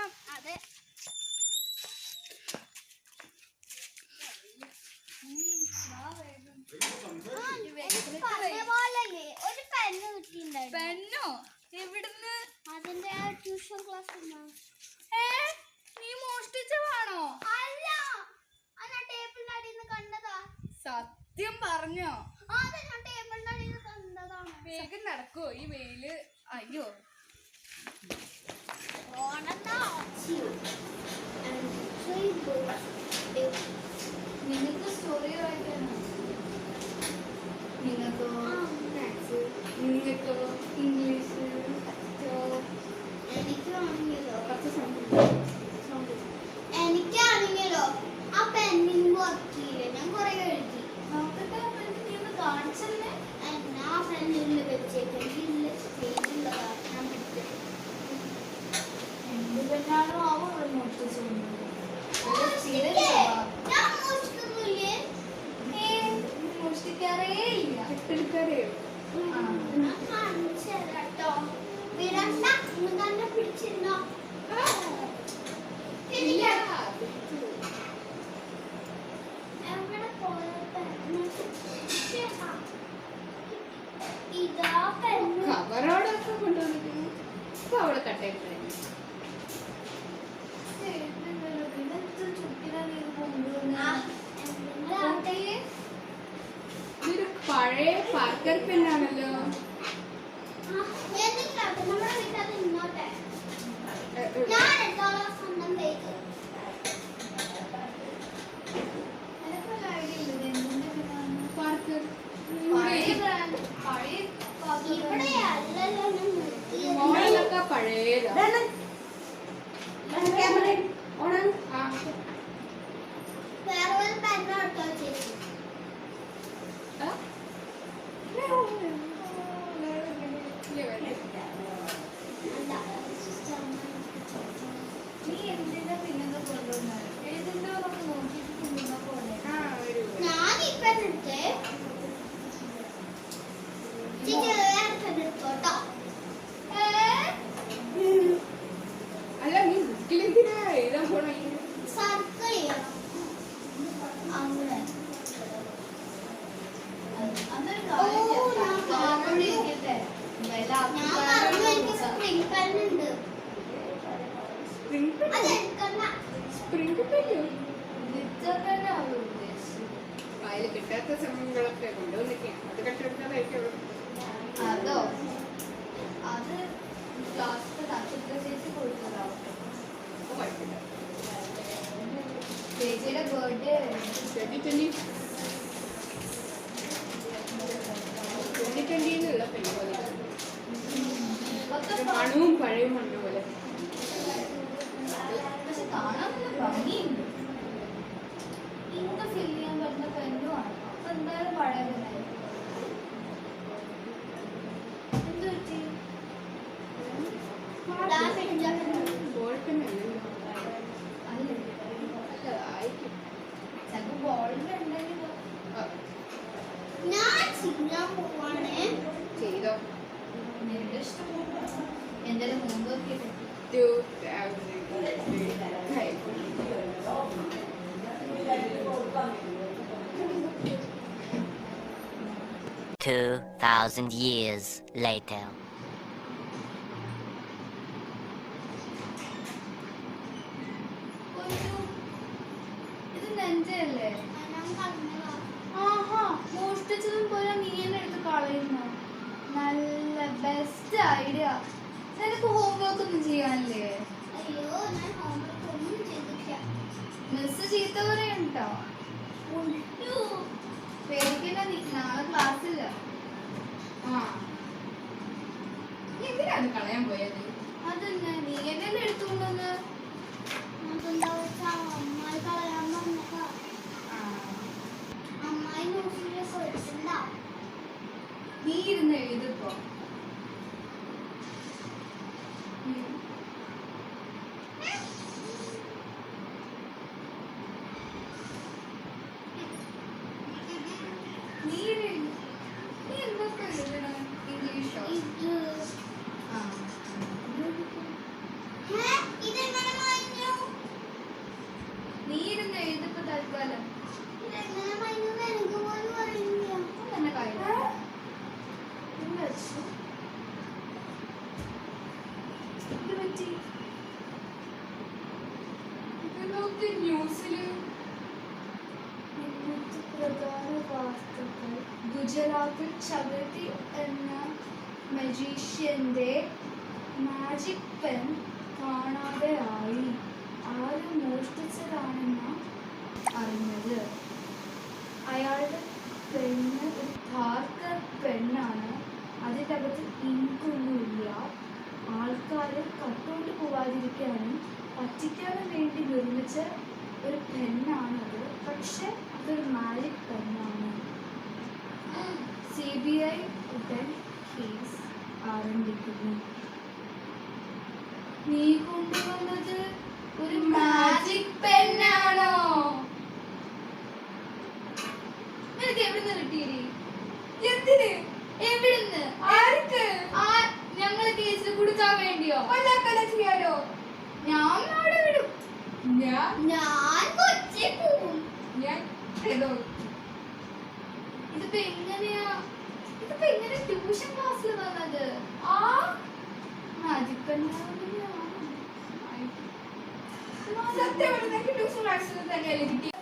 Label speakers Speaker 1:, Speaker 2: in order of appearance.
Speaker 1: എഴുതണം.
Speaker 2: അതെ. ഒരു പെണ്ണ് കിട്ടിണ്ടായിരുന്നു.
Speaker 1: പെണ്ണോ? എവിടുന്ന്?
Speaker 2: അതിന്റെ ട്യൂഷൻ ക്ലാസ്.
Speaker 1: നീ മോഷ്ടിച്ചതാണോ?
Speaker 2: അല്ല, ഞാൻ ടേബിളിന്റെ അടിയിൽ നിന്ന് കണ്ടതാ.
Speaker 1: സത്യം പറഞ്ഞോ?
Speaker 2: അതെ, ഞാൻ ടേബിളിന്റെ അടിയിൽ നിന്ന് കണ്ടതാണ്.
Speaker 1: വേഗം നടക്കോ, ഈ വെയില്. അയ്യോ,
Speaker 3: നിങ്ങൾക്ക് സ്റ്റോറി വായിക്കാനോ? നിങ്ങൾക്കോ മാത്സ്? നിങ്ങൾക്കോ ഇംഗ്ലീഷ്?
Speaker 2: എനിക്കാണെങ്കിലോ ആ പെണ്ണിന് വർക്കില്ല. ഞാൻ കുറെ എഴുതി.
Speaker 3: നോക്കട്ടെ, പെണ്ണിനെ കാണിച്ചല്ലേ?
Speaker 2: എന്നാ പെണ്ണിൽ വെച്ചേക്കില്ല ഞാൻ പിടിച്ചത്.
Speaker 3: എന്ത് പെണ്ണാണോ അവൾ മോഷ്ടിച്ചുകൊണ്ടത്?
Speaker 2: ഞാൻ മോഷ്ടിക്കുന്നില്ലേ?
Speaker 3: മോഷ്ടിക്കാറേ ഇല്ല.
Speaker 1: കെട്ടെടുക്കാറേ.
Speaker 2: ഞാൻ കാണിച്ചു തരാട്ടോ. വിടണ്ട, ഇന്ന് തന്നെ പിടിച്ചിരുന്നോ? എവിടെ പോയപ്പോ ഇതാ പെണ്ണ്.
Speaker 1: കവറോടൊക്കെ കൊണ്ടുവന്നിരിക്കുന്നു. ഇപ്പൊ അവള് കട്ടയിട്ട് ഇതൊരു പഴയ പാർക്കർ പെണ്ണാണല്ലോ.
Speaker 2: നമ്മുടെ വീട്ടിൽ ഇങ്ങോട്ടെ ഞാൻ എടുത്തോളാം. സ്വന്തം പേര്
Speaker 1: പാർക്കർ
Speaker 2: ഇവിടെ അല്ലല്ലോ ഞാൻ നിർത്തിയത്.
Speaker 1: മോളിലൊക്കെ പഴയതാ.
Speaker 2: വേറെ ഒരു പെണ്ണ് എടുത്തോ ചേച്ചി.
Speaker 3: നീ എന്തിനാ പിന്നൊക്കെ കൊണ്ടുവന്നത്? എഴുതിന്റെ നോക്കിയിട്ട് കൊണ്ടുവന്ന പോലെ.
Speaker 2: ഞാൻ ഇപ്പൊ എടുത്തേ ചേച്ചി എടുത്തോട്ടോ.
Speaker 1: അല്ല, നീ ബുക്കിലെന്തിനാ എഴുതാൻ പോണ?
Speaker 2: സർക്കിൾ ചെയ്യണം.
Speaker 3: അങ്ങനെ അന്നൊരു
Speaker 2: ഞാൻ പറഞ്ഞു എനിക്ക് സ്പ്രിംഗ് പെൻ ഉണ്ട്. അത് എടുക്കണ്ട.
Speaker 1: സ്പ്രിംഗ് പെല്ലോ?
Speaker 3: ഉദ്ദേശിച്ചു.
Speaker 1: അതിൽ കിട്ടാത്ത സമയങ്ങളൊക്കെ കൊണ്ടുവന്നിരിക്കുകയാണ്. അത് കട്ടെടുക്കാതായിരിക്കും.
Speaker 3: അതോ? അത് ക്ലാസ്സിലെ നക്ഷത്ര ചേച്ചി കൊടുത്തതാവും. ചേച്ചിയുടെ ബർത്ത്ഡേ
Speaker 1: 2020 പെണ്ണ് പോലെ. മണവും പഴയ മണ്ണ് പോലെ.
Speaker 3: പക്ഷെ കാണാൻ നല്ല ഭംഗിയുണ്ട്. ഇങ്ങോട്ട് ഫിൽ ചെയ്യാൻ പറ്റുന്ന പെണ്ണുമാണ്. അപ്പൊ എന്തായാലും പഴയ പെണ്ണായിരിക്കും. എന്ത് പറ്റി?
Speaker 1: ബോൾ പെണ്ണല്ലോ.
Speaker 3: അല്ല,
Speaker 1: അല്ല, ആയിരിക്കും.
Speaker 3: ചിലപ്പോ ബോളിന്റെ ഉണ്ടെങ്കിലോ?
Speaker 2: ഞാൻ ചെയ്യാൻ പോവാണേ.
Speaker 1: ചെയ്തോ.
Speaker 3: നിന്റെ ഇഷ്ടം. എന്തായാലും മുമ്പ് നോക്കിയിട്ട്
Speaker 4: 2,000 years later.
Speaker 3: ഇത് നെഞ്ചല്ലേ?
Speaker 2: ഞാൻ പറഞ്ഞതാ.
Speaker 3: ആഹാ, മോഷ്ടിച്ചതും പോലെ നീ എന്നെ എടുത്ത് കളയുന്നു. നല്ല ബെസ്റ്റ് ഐഡിയ. നിനക്ക് ഹോംവർക്ക് ഒന്നും ചെയ്യാനില്ലേ?
Speaker 2: അയ്യോ, ഞാൻ ഹോംവർക്ക് ഒന്നും ചെയ്തിട്ടില്ല.
Speaker 3: മിസ് ചീത്ത പറയുണ്ടോ? പേടിക്കണ്ട, നീ നാളെ ക്ലാസ്സില്ല.
Speaker 1: നീ എന്തിനാണ് കളയാൻ പോയത്?
Speaker 3: അതന്നെ, നീ എന്നെ എടുത്തുകൊണ്ടുവന്ന്.
Speaker 2: അതെന്താ വെച്ചാ അമ്മായി കളയാൻ പറഞ്ഞതാ. അമ്മായി നോക്കിയൊക്കെ എടുക്കണ്ട.
Speaker 3: നീ ഇരുന്ന് എഴുതിപ്പോ. നീ എന്തൊക്കെ എഴുതണം? ഇംഗ്ലീഷോ?
Speaker 2: ഇത്
Speaker 3: ആ,
Speaker 2: ഇതെങ്ങനെ
Speaker 3: പറ്റി? ഇതിലൊക്കെ ന്യൂസില് ഇന്നത്തെ പ്രധാന വാർത്തകൾ. ഗുജറാത്തിൽ ചകതി എന്ന മജീഷ്യന്റെ മാജിക് പെൻ കാണാതെയായി. ആരും മോഷ്ടിച്ചതാണെന്ന് അറിഞ്ഞത്. അയാളുടെ പെണ്ണ് ഒരു ഡാർക്ക് പെണ്ണാണ്. അതിൻ്റെ അകത്ത് ഇങ്കൊന്നുമില്ല. ആൾക്കാരെ കട്ടുകൊണ്ട് പോവാതിരിക്കാനും പറ്റിക്കാനും വേണ്ടി നിർമ്മിച്ച ഒരു പെണ്ണാണത്. പക്ഷെ അതൊരു മാജിക് പെണ്ണാണ്. CBI ഉടൻ കേസ് ആരംഭിക്കുന്നു. നീ കൊണ്ടുവന്നത് ഒരു മാജിക് പെണ്ണാണോ? നിനക്ക് എവിടുന്ന് കിട്ടിയിരി? എന്തിന്? എവിടുന്ന്? ആർക്ക്? ഞങ്ങളെ കേസിൽ കൊടുക്കാൻ വേണ്ടിയോ? ചെയ്യാലോ? ഞാൻ അവിടെ വിടും.
Speaker 2: ഞാൻ കൊച്ചി പോവും.
Speaker 3: ഇതിപ്പോ എങ്ങനെയാ? ഇതിപ്പോ എങ്ങനെ ട്യൂഷൻ ക്ലാസ്സിൽ വന്നത്? മാജിക് പെണ്ണാണ്. സത്യം ട്യൂഷൻ ക്ലാസ്സിൽ തന്നെയല്ലേ കിട്ടി.